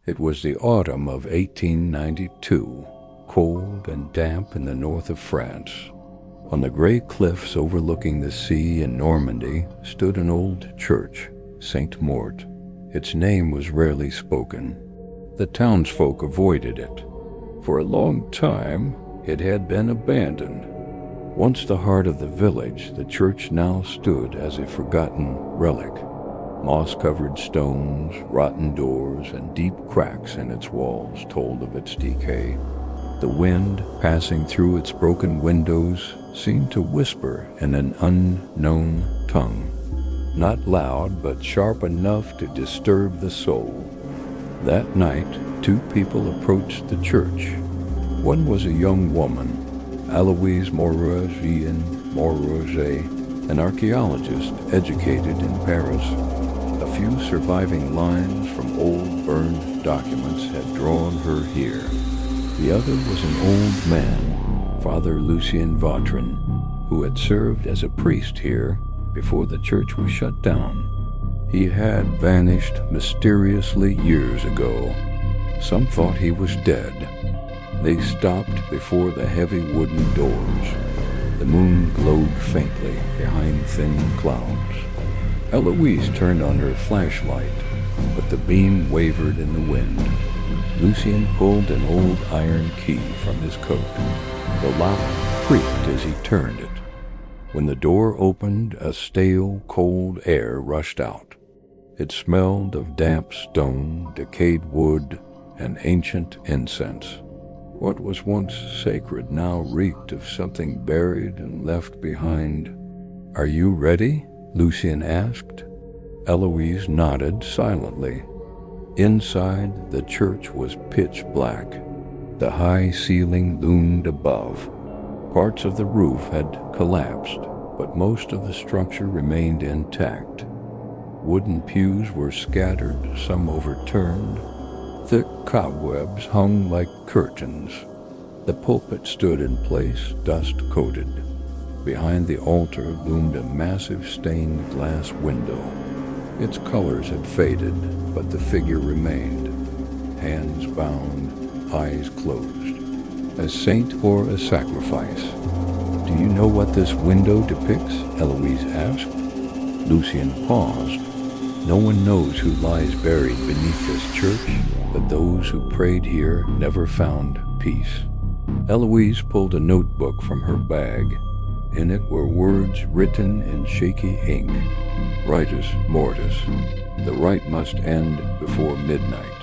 It was the autumn of 1892, cold and damp in the north of France. On the gray cliffs overlooking the sea in Normandy stood an old church, Sainte-Mort. Its name was rarely spoken. The townsfolk avoided it. For a long time, it had been abandoned. Once the heart of the village, the church now stood as a forgotten relic. Moss-covered stones, rotten doors, and deep cracks in its walls told of its decay. The wind, passing through its broken windows, seemed to whisper in an unknown tongue, not loud but sharp enough to disturb the soul. That night, two people approached the church. One was a young woman, Aloise Morose, an archaeologist educated in Paris. A few surviving lines from old burned documents had drawn her here. The other was an old man, Father Lucien Vautrin, who had served as a priest here before the church was shut down. He had vanished mysteriously years ago. Some thought he was dead. They stopped before the heavy wooden doors. The moon glowed faintly behind thin clouds. Eloise turned on her flashlight, but the beam wavered in the wind. Lucien pulled an old iron key from his coat. The lock creaked as he turned it. When the door opened, a stale, cold air rushed out. It smelled of damp stone, decayed wood, and ancient incense. What was once sacred now reeked of something buried and left behind. "Are you ready?" Lucien asked. Eloise nodded silently. Inside, the church was pitch black. The high ceiling loomed above. Parts of the roof had collapsed, but most of the structure remained intact. Wooden pews were scattered, some overturned. Thick cobwebs hung like curtains. The pulpit stood in place, dust-coated. Behind the altar loomed a massive stained glass window. Its colors had faded, but the figure remained, hands bound, eyes closed. A saint or a sacrifice? "Do you know what this window depicts?" Eloise asked. Lucien paused. "No one knows who lies buried beneath this church, but those who prayed here never found peace." Eloise pulled a notebook from her bag. In it were words written in shaky ink. "Ritus mortis. The rite must end before midnight.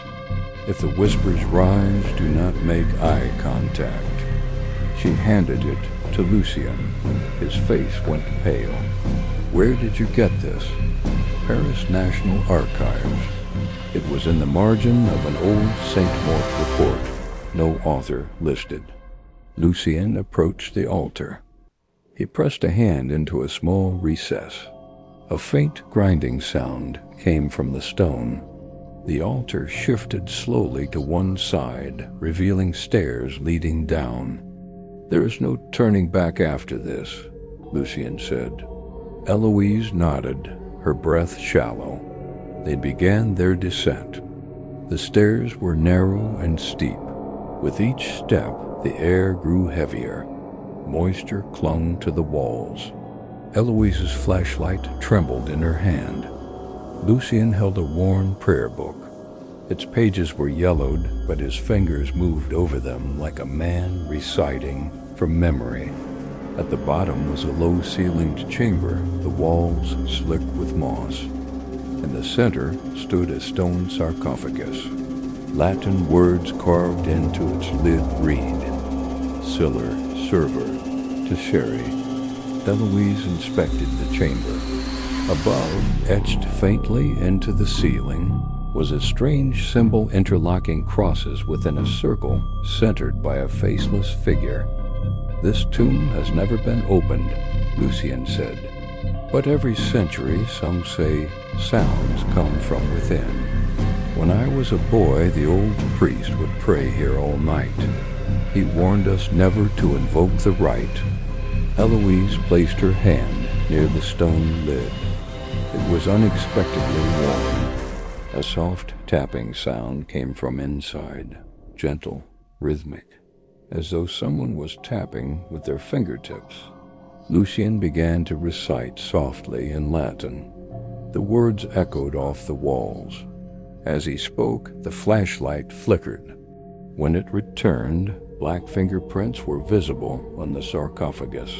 If the whispers rise, do not make eye contact." She handed it to Lucien. His face went pale. "Where did you get this?" "Paris National Archives." It was in the margin of an old Sainte-Mort report. No author listed. Lucien approached the altar. He pressed a hand into a small recess. A faint grinding sound came from the stone. The altar shifted slowly to one side, revealing stairs leading down. "There is no turning back after this," Lucien said. Eloise nodded, her breath shallow. They began their descent. The stairs were narrow and steep. With each step, the air grew heavier. Moisture clung to the walls. Eloise's flashlight trembled in her hand. Lucien held a worn prayer book. Its pages were yellowed, but his fingers moved over them like a man reciting from memory. At the bottom was a low-ceilinged chamber, the walls slick with moss. In the center stood a stone sarcophagus. Latin words carved into its lid read, "Siller, server, Tesseri." Eloise inspected the chamber. Above, etched faintly into the ceiling, was a strange symbol interlocking crosses within a circle centered by a faceless figure. "This tomb has never been opened," Lucien said. "But every century, some say, sounds come from within. When I was a boy, the old priest would pray here all night. He warned us never to invoke the rite." Eloise placed her hand near the stone lid. It was unexpectedly warm. A soft tapping sound came from inside, gentle, rhythmic, as though someone was tapping with their fingertips. Lucien began to recite softly in Latin. The words echoed off the walls. As he spoke, the flashlight flickered. When it returned, black fingerprints were visible on the sarcophagus.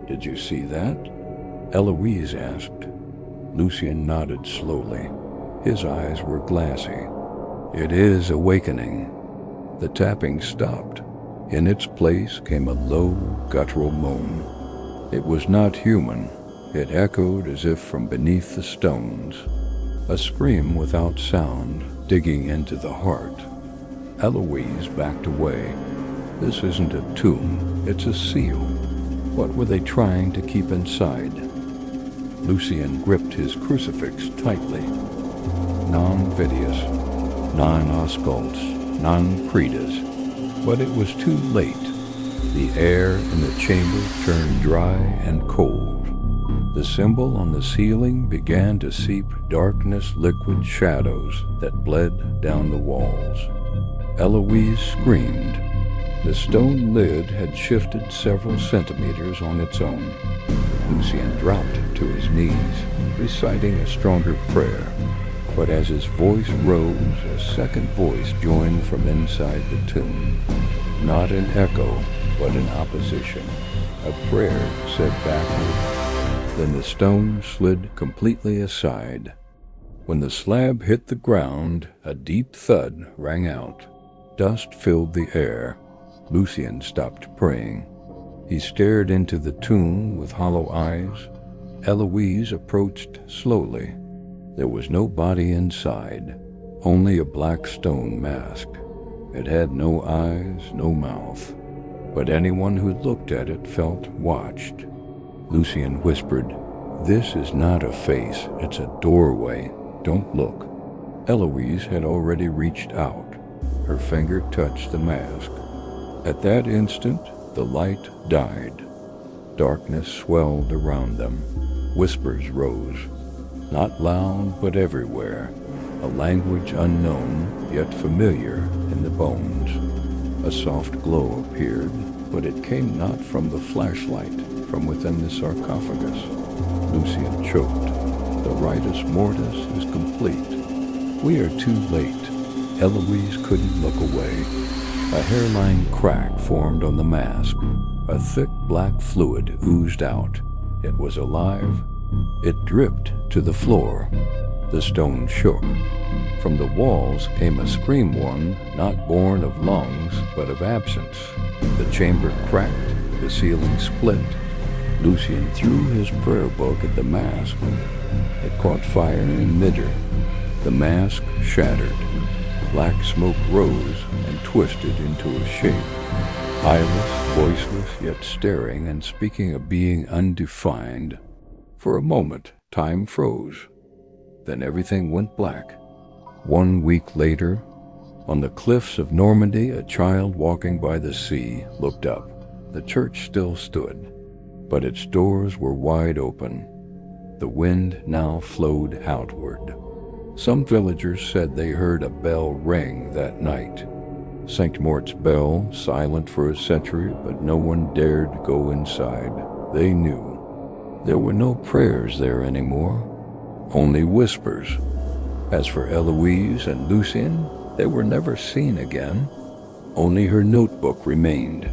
"Did you see that?" Eloise asked. Lucien nodded slowly. His eyes were glassy. "It is awakening." The tapping stopped. In its place came a low, guttural moan. It was not human. It echoed as if from beneath the stones. A scream without sound, digging into the heart. Eloise backed away. "This isn't a tomb, it's a seal. What were they trying to keep inside?" Lucien gripped his crucifix tightly. Non vitius, non auscults, non credas. But it was too late. The air in the chamber turned dry and cold. The symbol on the ceiling began to seep darkness liquid shadows that bled down the walls. Eloise screamed. The stone lid had shifted several centimeters on its own. Lucien dropped to his knees, reciting a stronger prayer. But as his voice rose, a second voice joined from inside the tomb. Not an echo, but an opposition. A prayer said backward. Then the stone slid completely aside. When the slab hit the ground, a deep thud rang out. Dust filled the air. Lucien stopped praying. He stared into the tomb with hollow eyes. Eloise approached slowly. There was no body inside, only a black stone mask. It had no eyes, no mouth, but anyone who looked at it felt watched. Lucien whispered, "This is not a face, it's a doorway. Don't look." Eloise had already reached out. Her finger touched the mask. At that instant, the light died. Darkness swelled around them. Whispers rose. Not loud, but everywhere. A language unknown, yet familiar in the bones. A soft glow appeared, but it came not from the flashlight, from within the sarcophagus. Lucien choked. The ritus mortis is complete. We are too late. Eloise couldn't look away. A hairline crack formed on the mask. A thick black fluid oozed out. It was alive. It dripped to the floor. The stone shook. From the walls came a scream, one not born of lungs, but of absence. The chamber cracked, the ceiling split. Lucien threw his prayer book at the mask. It caught fire in midair. The mask shattered. Black smoke rose and twisted into a shape. Eyeless, voiceless, yet staring and speaking a being undefined. For a moment, time froze. Then everything went black. 1 week later, on the cliffs of Normandy, a child walking by the sea looked up. The church still stood, but its doors were wide open. The wind now flowed outward. Some villagers said they heard a bell ring that night. Sainte-Mort's bell, silent for a century, but no one dared go inside. They knew. There were no prayers there anymore, only whispers. As for Eloise and Lucien, they were never seen again. Only her notebook remained.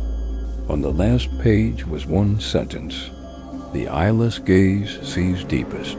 On the last page was one sentence: "The eyeless gaze sees deepest."